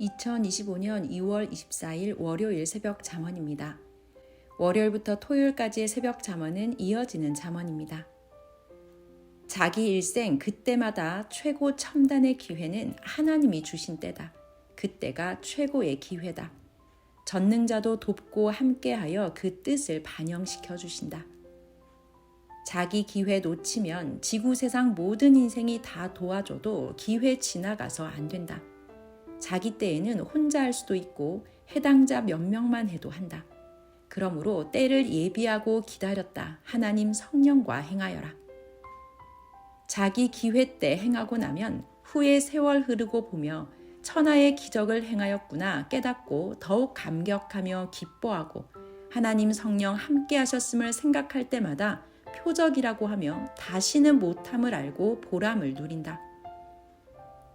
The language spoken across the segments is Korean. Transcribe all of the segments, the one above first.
2025년 2월 24일 월요일 새벽 잠언입니다. 월요일부터 토요일까지의 새벽 잠언은 이어지는 잠언입니다. 자기 일생 그때마다 최고 첨단의 기회는 하나님이 주신 때다. 그때가 최고의 기회다. 전능자도 돕고 함께하여 그 뜻을 반영시켜 주신다. 자기 기회 놓치면 지구 세상 모든 인생이 다 도와줘도 기회 지나가서 안 된다. 자기 때에는 혼자 할 수도 있고 해당자 몇 명만 해도 한다. 그러므로 때를 예비하고 기다렸다. 하나님 성령과 행하여라. 자기 기회 때 행하고 나면 후에 세월 흐르고 보며 천하의 기적을 행하였구나 깨닫고 더욱 감격하며 기뻐하고 하나님 성령 함께 하셨음을 생각할 때마다 표적이라고 하며 다시는 못함을 알고 보람을 누린다.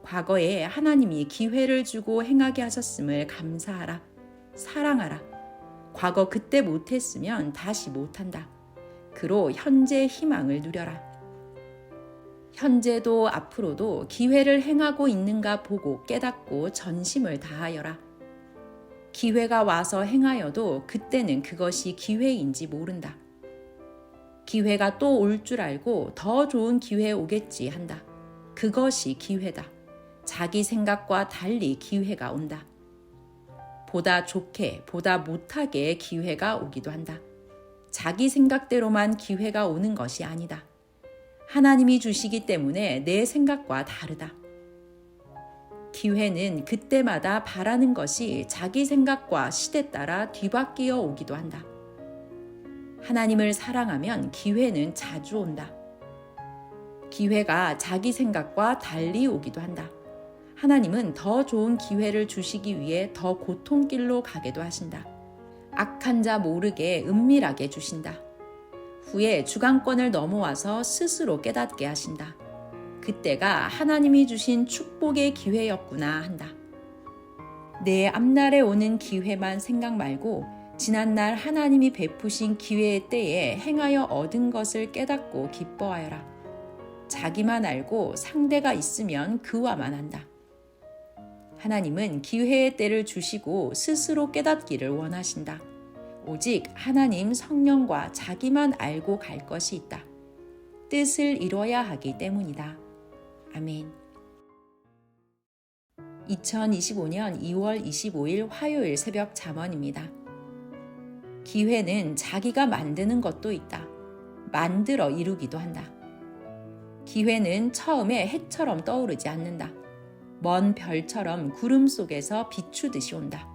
과거에 하나님이 기회를 주고 행하게 하셨음을 감사하라. 사랑하라. 과거 그때 못했으면 다시 못한다. 그로 현재 희망을 누려라. 현재도 앞으로도 기회를 행하고 있는가 보고 깨닫고 전심을 다하여라. 기회가 와서 행하여도 그때는 그것이 기회인지 모른다. 기회가 또 올 줄 알고 더 좋은 기회 오겠지 한다. 그것이 기회다. 자기 생각과 달리 기회가 온다. 보다 좋게, 보다 못하게 기회가 오기도 한다. 자기 생각대로만 기회가 오는 것이 아니다. 하나님이 주시기 때문에 내 생각과 다르다. 기회는 그때마다 바라는 것이 자기 생각과 시대 따라 뒤바뀌어 오기도 한다. 하나님을 사랑하면 기회는 자주 온다. 기회가 자기 생각과 달리 오기도 한다. 하나님은 더 좋은 기회를 주시기 위해 더 고통길로 가게도 하신다. 악한 자 모르게 은밀하게 주신다. 후에 주관권을 넘어와서 스스로 깨닫게 하신다. 그때가 하나님이 주신 축복의 기회였구나 한다. 내 앞날에 오는 기회만 생각 말고 지난날 하나님이 베푸신 기회의 때에 행하여 얻은 것을 깨닫고 기뻐하여라. 자기만 알고 상대가 있으면 그와만 한다. 하나님은 기회의 때를 주시고 스스로 깨닫기를 원하신다. 오직 하나님 성령과 자기만 알고 갈 것이 있다. 뜻을 이뤄야 하기 때문이다. 아멘. 2025년 2월 25일 화요일 새벽 잠언입니다. 기회는 자기가 만드는 것도 있다. 만들어 이루기도 한다. 기회는 처음에 해처럼 떠오르지 않는다. 먼 별처럼 구름 속에서 비추듯이 온다.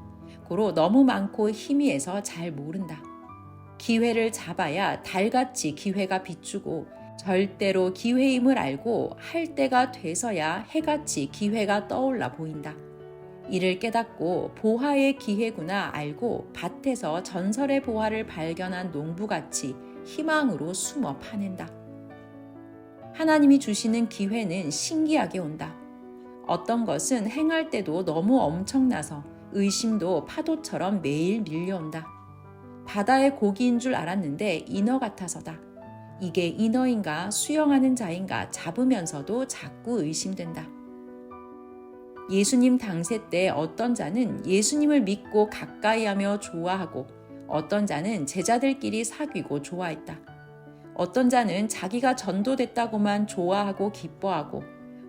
고로 너무 많고 희미해서 잘 모른다. 기회를 잡아야 달같이 기회가 비추고 절대로 기회임을 알고 할 때가 돼서야 해같이 기회가 떠올라 보인다. 이를 깨닫고 보화의 기회구나 알고 밭에서 전설의 보화를 발견한 농부같이 희망으로 숨어 파낸다. 하나님이 주시는 기회는 신기하게 온다. 어떤 것은 행할 때도 너무 엄청나서 의심도 파도처럼 매일 밀려온다. 바다의 고기인 줄 알았는데 인어 같아서다. 이게 인어인가 수영하는 자인가 잡으면서도 자꾸 의심된다. 예수님 당세 때 어떤 자는 예수님을 믿고 가까이하며 좋아하고 어떤 자는 제자들끼리 사귀고 좋아했다. 어떤 자는 자기가 전도됐다고만 좋아하고 기뻐하고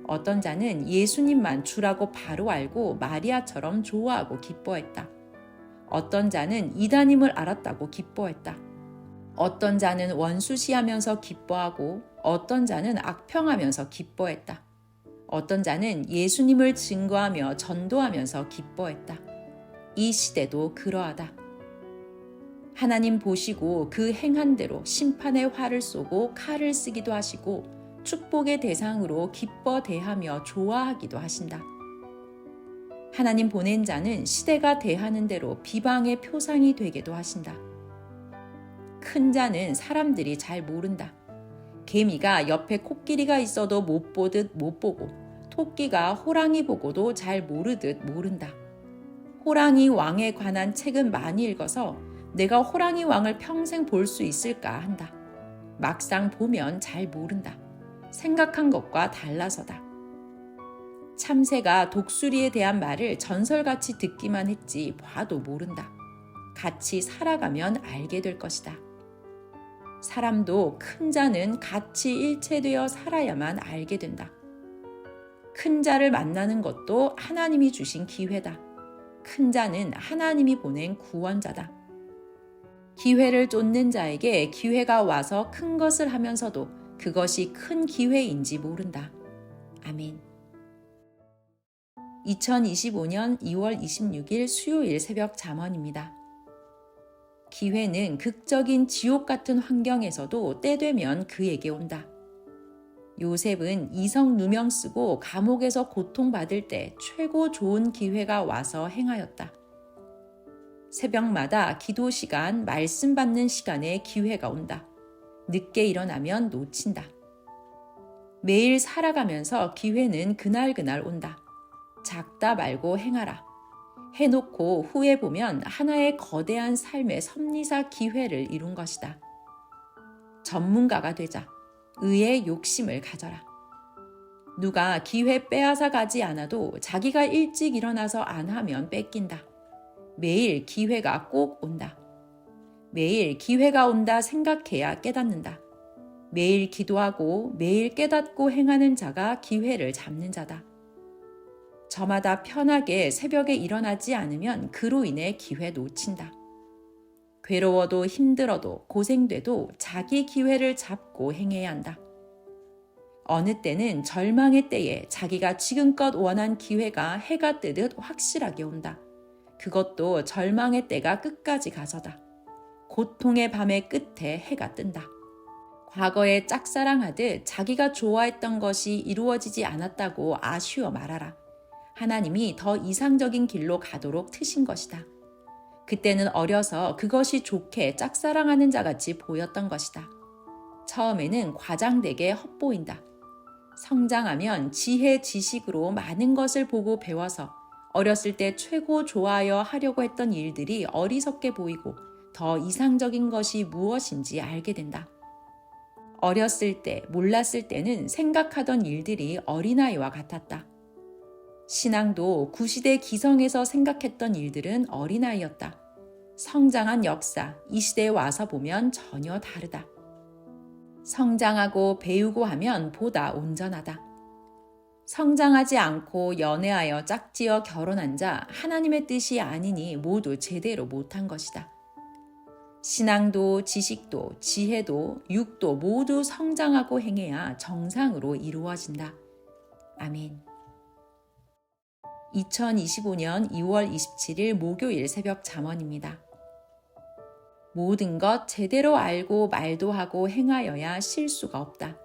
어떤 자는 예수님만 주라고 바로 알고 마리아처럼 좋아하고 기뻐했다. 어떤 자는 이단임을 알았다고 기뻐했다. 어떤 자는 원수시하면서 기뻐하고 어떤 자는 악평하면서 기뻐했다. 어떤 자는 예수님을 증거하며 전도하면서 기뻐했다. 이 시대도 그러하다. 하나님 보시고 그 행한 대로 심판의 화를 쏘고 칼을 쓰기도 하시고 축복의 대상으로 기뻐 대하며 좋아하기도 하신다. 하나님 보낸 자는 시대가 대하는 대로 비방의 표상이 되게도 하신다. 큰 자는 사람들이 잘 모른다. 개미가 옆에 코끼리가 있어도 못 보듯 못 보고 토끼가 호랑이 보고도 잘 모르듯 모른다. 호랑이 왕에 관한 책은 많이 읽어서 내가 호랑이 왕을 평생 볼 수 있을까 한다. 막상 보면 잘 모른다. 생각한 것과 달라서다. 참새가 독수리에 대한 말을 전설같이 듣기만 했지 봐도 모른다. 같이 살아가면 알게 될 것이다. 사람도 큰 자는 같이 일체되어 살아야만 알게 된다. 큰 자를 만나는 것도 하나님이 주신 기회다. 큰 자는 하나님이 보낸 구원자다. 기회를 쫓는 자에게 기회가 와서 큰 것을 하면서도 그것이 큰 기회인지 모른다. 아멘. 2025년 2월 26일 수요일 새벽 잠언입니다. 기회는 극적인 지옥 같은 환경에서도 때되면 그에게 온다. 요셉은 이성 누명 쓰고 감옥에서 고통받을 때 최고 좋은 기회가 와서 행하였다. 새벽마다 기도 시간, 말씀 받는 시간에 기회가 온다. 늦게 일어나면 놓친다. 매일 살아가면서 기회는 그날그날 온다. 작다 말고 행하라. 해놓고 후에 보면 하나의 거대한 삶의 섭리사 기회를 이룬 것이다. 전문가가 되자. 의의 욕심을 가져라. 누가 기회 빼앗아 가지 않아도 자기가 일찍 일어나서 안 하면 뺏긴다. 매일 기회가 꼭 온다. 매일 기회가 온다 생각해야 깨닫는다. 매일 기도하고 매일 깨닫고 행하는 자가 기회를 잡는 자다. 저마다 편하게 새벽에 일어나지 않으면 그로 인해 기회 놓친다. 괴로워도 힘들어도 고생돼도 자기 기회를 잡고 행해야 한다. 어느 때는 절망의 때에 자기가 지금껏 원한 기회가 해가 뜨듯 확실하게 온다. 그것도 절망의 때가 끝까지 가서다. 고통의 밤의 끝에 해가 뜬다. 과거에 짝사랑하듯 자기가 좋아했던 것이 이루어지지 않았다고 아쉬워 말하라. 하나님이 더 이상적인 길로 가도록 트신 것이다. 그때는 어려서 그것이 좋게 짝사랑하는 자같이 보였던 것이다. 처음에는 과장되게 헛보인다. 성장하면 지혜, 지식으로 많은 것을 보고 배워서 어렸을 때 최고 좋아하여 하려고 했던 일들이 어리석게 보이고 더 이상적인 것이 무엇인지 알게 된다. 어렸을 때, 몰랐을 때는 생각하던 일들이 어린아이와 같았다. 신앙도 구시대 기성에서 생각했던 일들은 어린아이였다. 성장한 역사, 이 시대에 와서 보면 전혀 다르다. 성장하고 배우고 하면 보다 온전하다. 성장하지 않고 연애하여 짝지어 결혼한 자 하나님의 뜻이 아니니 모두 제대로 못한 것이다. 신앙도 지식도 지혜도 육도 모두 성장하고 행해야 정상으로 이루어진다. 아멘. 2025년 2월 27일 목요일 새벽 잠언입니다. 모든 것 제대로 알고 말도 하고 행하여야 실수가 없다.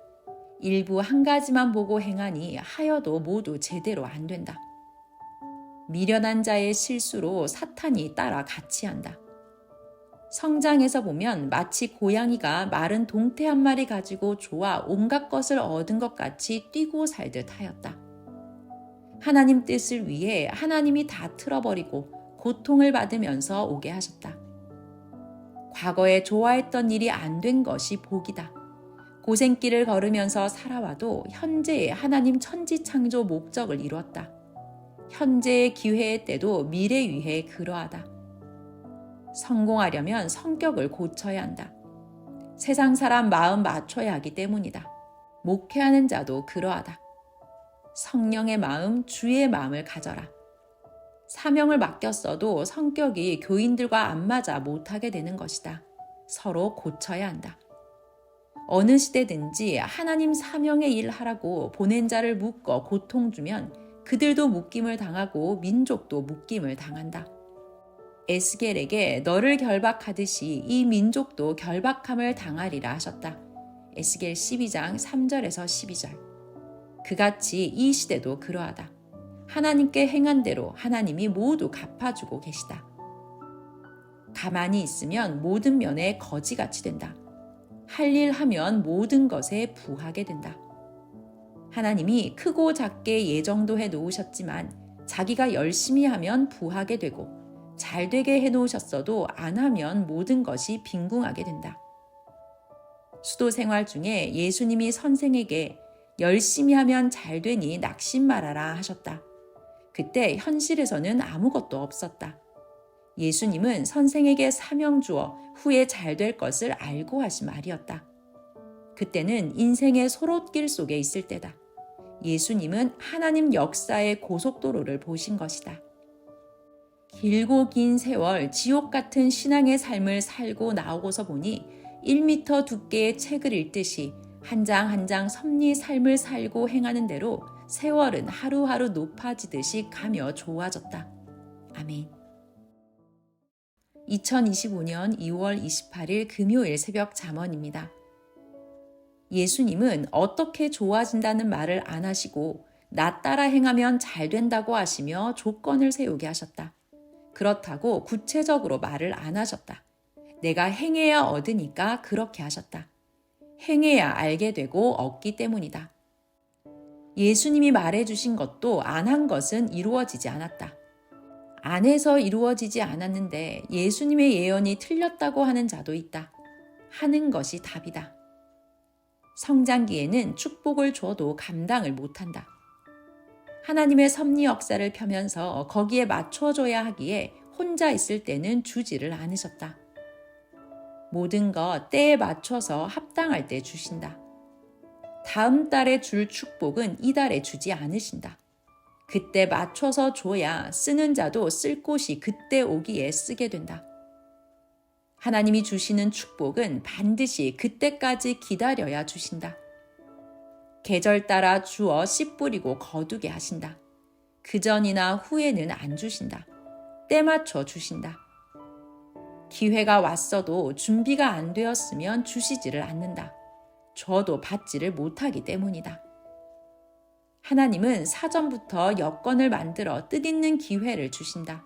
일부 한 가지만 보고 행하니 하여도 모두 제대로 안 된다. 미련한 자의 실수로 사탄이 따라 같이 한다. 성장에서 보면 마치 고양이가 마른 동태 한 마리 가지고 좋아 온갖 것을 얻은 것 같이 뛰고 살듯 하였다. 하나님 뜻을 위해 하나님이 다 틀어버리고 고통을 받으면서 오게 하셨다. 과거에 좋아했던 일이 안 된 것이 복이다. 고생길을 걸으면서 살아와도 현재의 하나님 천지창조 목적을 이루었다. 현재의 기회의 때도 미래 위해 그러하다. 성공하려면 성격을 고쳐야 한다. 세상 사람 마음 맞춰야 하기 때문이다. 목회하는 자도 그러하다. 성령의 마음, 주의 마음을 가져라. 사명을 맡겼어도 성격이 교인들과 안 맞아 못하게 되는 것이다. 서로 고쳐야 한다. 어느 시대든지 하나님 사명의 일 하라고 보낸 자를 묶어 고통 주면 그들도 묶임을 당하고 민족도 묶임을 당한다. 에스겔에게 너를 결박하듯이 이 민족도 결박함을 당하리라 하셨다. 에스겔 12장 3절에서 12절. 그같이 이 시대도 그러하다. 하나님께 행한 대로 하나님이 모두 갚아주고 계시다. 가만히 있으면 모든 면에 거지같이 된다. 할 일 하면 모든 것에 부하게 된다. 하나님이 크고 작게 예정도 해놓으셨지만 자기가 열심히 하면 부하게 되고 잘 되게 해놓으셨어도 안 하면 모든 것이 빈궁하게 된다. 수도 생활 중에 예수님이 선생에게 열심히 하면 잘 되니 낙심 말아라 하셨다. 그때 현실에서는 아무것도 없었다. 예수님은 선생에게 사명 주어 후에 잘 될 것을 알고 하신 말이었다. 그때는 인생의 소롯길 속에 있을 때다. 예수님은 하나님 역사의 고속도로를 보신 것이다. 길고 긴 세월 지옥 같은 신앙의 삶을 살고 나오고서 보니 1미터 두께의 책을 읽듯이 한 장 한 장 섭리의 삶을 살고 행하는 대로 세월은 하루하루 높아지듯이 가며 좋아졌다. 아멘. 2025년 2월 28일 금요일 새벽 잠언입니다. 예수님은 어떻게 좋아진다는 말을 안 하시고 나 따라 행하면 잘 된다고 하시며 조건을 세우게 하셨다. 그렇다고 구체적으로 말을 안 하셨다. 내가 행해야 얻으니까 그렇게 하셨다. 행해야 알게 되고 얻기 때문이다. 예수님이 말해주신 것도 안 한 것은 이루어지지 않았다. 안 해서 이루어지지 않았는데 예수님의 예언이 틀렸다고 하는 자도 있다. 하는 것이 답이다. 성장기에는 축복을 줘도 감당을 못한다. 하나님의 섭리 역사를 펴면서 거기에 맞춰줘야 하기에 혼자 있을 때는 주지를 않으셨다. 모든 것 때에 맞춰서 합당할 때 주신다. 다음 달에 줄 축복은 이달에 주지 않으신다. 그때 맞춰서 줘야 쓰는 자도 쓸 곳이 그때 오기에 쓰게 된다. 하나님이 주시는 축복은 반드시 그때까지 기다려야 주신다. 계절 따라 주어 씨 뿌리고 거두게 하신다. 그전이나 후에는 안 주신다. 때 맞춰 주신다. 기회가 왔어도 준비가 안 되었으면 주시지를 않는다. 줘도 받지를 못하기 때문이다. 하나님은 사전부터 여건을 만들어 뜻있는 기회를 주신다.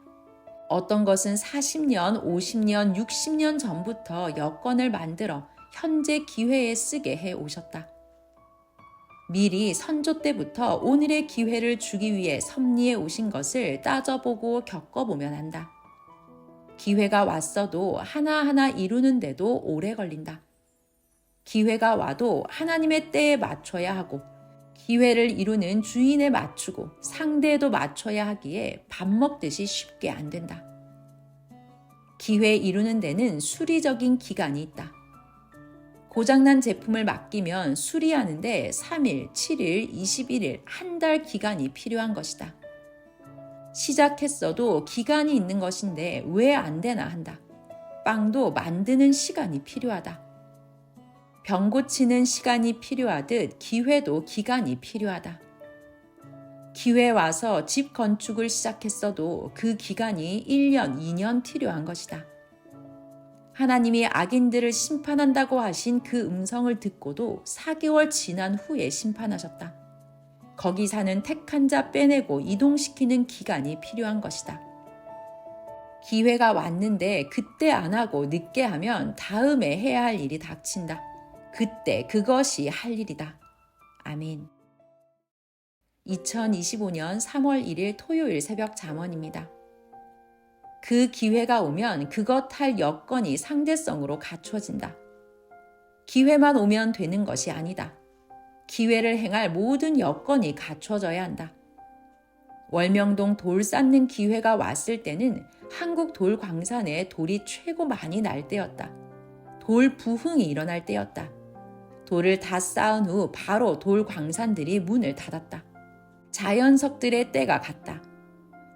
어떤 것은 40년, 50년, 60년 전부터 여건을 만들어 현재 기회에 쓰게 해 오셨다. 미리 선조 때부터 오늘의 기회를 주기 위해 섭리해 오신 것을 따져보고 겪어보면 안다. 기회가 왔어도 하나하나 이루는데도 오래 걸린다. 기회가 와도 하나님의 때에 맞춰야 하고 기회를 이루는 주인에 맞추고 상대에도 맞춰야 하기에 밥 먹듯이 쉽게 안 된다. 기회 이루는 데는 수리적인 기간이 있다. 고장난 제품을 맡기면 수리하는데 3일, 7일, 21일, 한 달 기간이 필요한 것이다. 시작했어도 기간이 있는 것인데 왜 안 되나 한다. 빵도 만드는 시간이 필요하다. 병 고치는 시간이 필요하듯 기회도 기간이 필요하다. 기회 와서 집 건축을 시작했어도 그 기간이 1년, 2년 필요한 것이다. 하나님이 악인들을 심판한다고 하신 그 음성을 듣고도 4개월 지난 후에 심판하셨다. 거기 사는 택한 자 빼내고 이동시키는 기간이 필요한 것이다. 기회가 왔는데 그때 안 하고 늦게 하면 다음에 해야 할 일이 닥친다. 그때 그것이 할 일이다. 아멘. 2025년 3월 1일 토요일 새벽 잠언입니다. 그 기회가 오면 그것 할 여건이 상대성으로 갖춰진다. 기회만 오면 되는 것이 아니다. 기회를 행할 모든 여건이 갖춰져야 한다. 월명동 돌 쌓는 기회가 왔을 때는 한국 돌 광산에 돌이 최고 많이 날 때였다. 돌 부흥이 일어날 때였다. 돌을 다 쌓은 후 바로 돌 광산들이 문을 닫았다. 자연석들의 때가 갔다.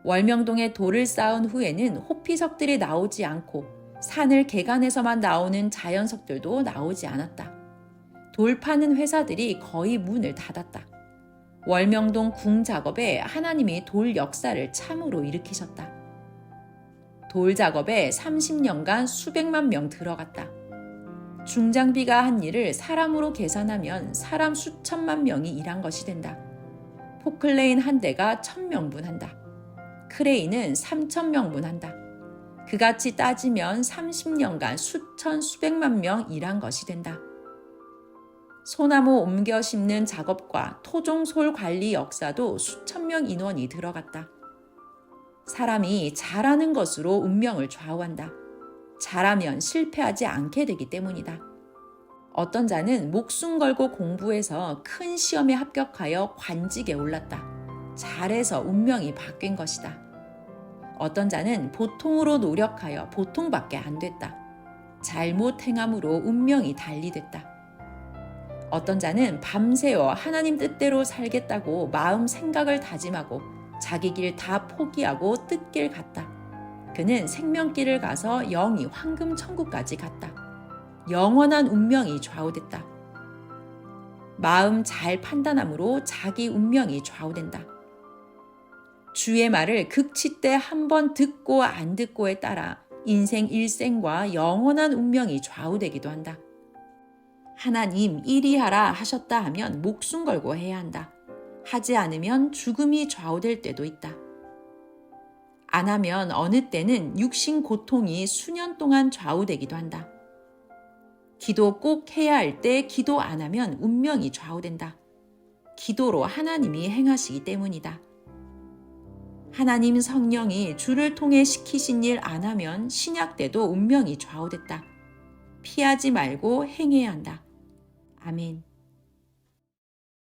월명동에 돌을 쌓은 후에는 호피석들이 나오지 않고 산을 개간해서만 나오는 자연석들도 나오지 않았다. 돌 파는 회사들이 거의 문을 닫았다. 월명동 궁 작업에 하나님이 돌 역사를 참으로 일으키셨다. 돌 작업에 30년간 수백만 명 들어갔다. 중장비가 한 일을 사람으로 계산하면 사람 수천만 명이 일한 것이 된다. 포클레인 한 대가 1000명분 한다. 크레인은 3000명분 한다. 그같이 따지면 30년간 수천 수백만 명 일한 것이 된다. 소나무 옮겨 심는 작업과 토종솔 관리 역사도 수천 명 인원이 들어갔다. 사람이 잘하는 것으로 운명을 좌우한다. 잘하면 실패하지 않게 되기 때문이다. 어떤 자는 목숨 걸고 공부해서 큰 시험에 합격하여 관직에 올랐다. 잘해서 운명이 바뀐 것이다. 어떤 자는 보통으로 노력하여 보통밖에 안 됐다. 잘못 행함으로 운명이 달리됐다. 어떤 자는 밤새워 하나님 뜻대로 살겠다고 마음 생각을 다짐하고 자기 길 다 포기하고 뜰길 갔다. 그는 생명길을 가서 영이 황금 천국까지 갔다. 영원한 운명이 좌우됐다. 마음 잘 판단함으로 자기 운명이 좌우된다. 주의 말을 극치 때 한 번 듣고 안 듣고에 따라 인생 일생과 영원한 운명이 좌우되기도 한다. 하나님 이리 하라 하셨다 하면 목숨 걸고 해야 한다. 하지 않으면 죽음이 좌우될 때도 있다. 안 하면 어느 때는 육신 고통이 수년 동안 좌우되기도 한다. 기도 꼭 해야 할 때 기도 안 하면 운명이 좌우된다. 기도로 하나님이 행하시기 때문이다. 하나님 성령이 주를 통해 시키신 일 안 하면 신약 때도 운명이 좌우됐다. 피하지 말고 행해야 한다. 아멘.